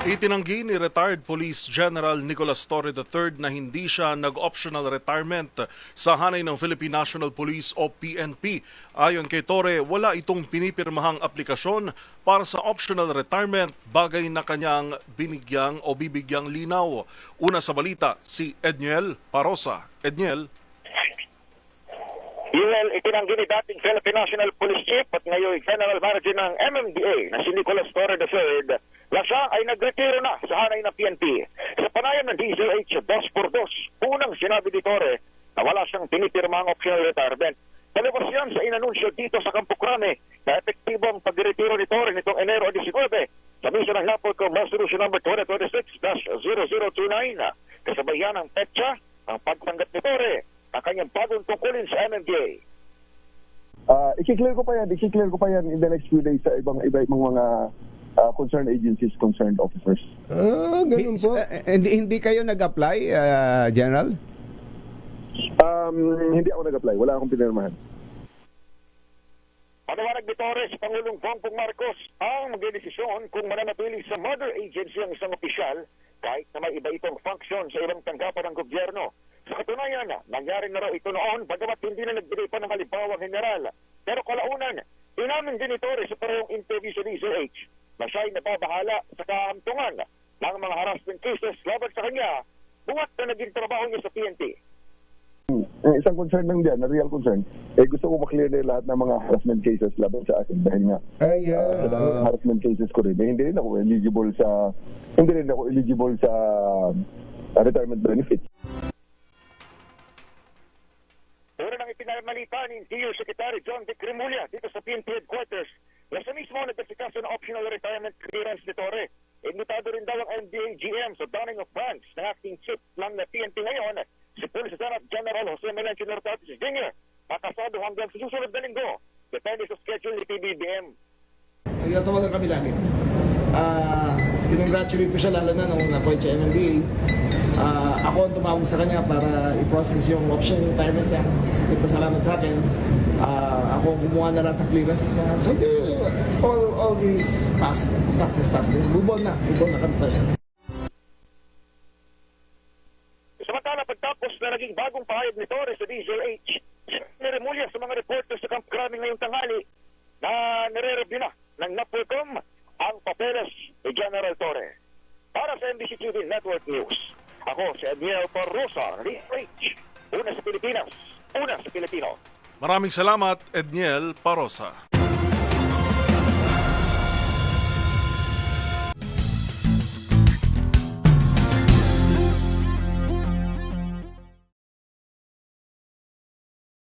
Itinanggi ni retired Police General Nicolas Torre III na hindi siya nag-optional retirement sa hanay ng Philippine National Police o PNP. Ayon kay Torre, wala itong pinipirmahang aplikasyon para sa optional retirement, bagay na kanyang binigyang o bibigyang linaw. Una sa balita, si Edniel Parosa. Edniel. Yuel, itinanggi ni dating Philippine National Police Chief at ngayon General Manager ng MMDA na si Nicolas Torre III na siya ay nagretiro na sa hanay ng PNP. Sa panayam ng DZH 2x2, unang sinabi ni Torre na wala siyang pinipirmang optional retirement. Talabas yan sa inanunsyo dito sa Campo Crame na epektibo ang pagretiro ni Torre nitong Enero 19 sa misa ng Napolcom Resolution No. 2026-0029. Kasabay yan ang petsa ang pagtanggap ni Torre ang kanyang bagong tungkulin sa MMDA. I-clear ko pa yan in the next few days sa ibang mga concerned agencies, concerned officers. Ganun po. Hindi kayo nag-apply, General? Hindi ako nag-apply. Wala akong pinirmahan. Panawalag ni Torres sa Pangulong Bongbong Marcos ang magdedesisyon kung mananatili sa mother agency ang isang opisyal kahit na may iba itong function sa ibang tanggapan ng gobyerno. Sa katunayan, nangyari na raw ito noon bagamat hindi na nagbigay pa ng halimbawang general. Pero kalaunan, inamin din ni Torres sa parehong interview sa DZH na siya ay nababahala sa kaamtungan ng mga harassment cases laban sa kanya buwat na naging trabaho niya sa PNP. Isang concern lang dyan, na real concern, gusto ko maklear na lahat ng mga harassment cases laban sa akin dahil nga sa dami ng harassment cases ko rin, hindi rin ako eligible sa retirement benefits. Una nang ipinamalita ni Interior Secretary John D. Cremulya dito sa PNP headquarters na sa mismo nagkasikaso ng optional retirement clearance ni Torre. Imbitado rin daw ang MDA GM sa Downing of France na acting chief ng PNP ngayon, si Police Senate General Jose Melencio Nortatis Jr. Makasado hanggang sa susunod na linggo. Depende sa schedule ni PBBM. Nagtatawagan kami lagi. Kinongratulate ko siya lalo na nung na-appoint siya MMDA. Ako ang tumawag sa kanya para i-process yung option retirement niya. Nagpasalamat sa akin. Ako gumawa na lahat ng clearance niya. So, all these past. Bubon na kami pa rin. Samantala, pagtapos na naging bagong pahayag ni Torres sa DZH, niremulya sa mga reporters sa Camp Crame ngayong tanghali na nire-review na ng Napolcom ang papeles ni General Torre. Para sa MBC TV Network News, ako si Edniel Parosa, DZH. Una sa Pilipinas, una sa Pilipino. Maraming salamat, Edniel Parosa.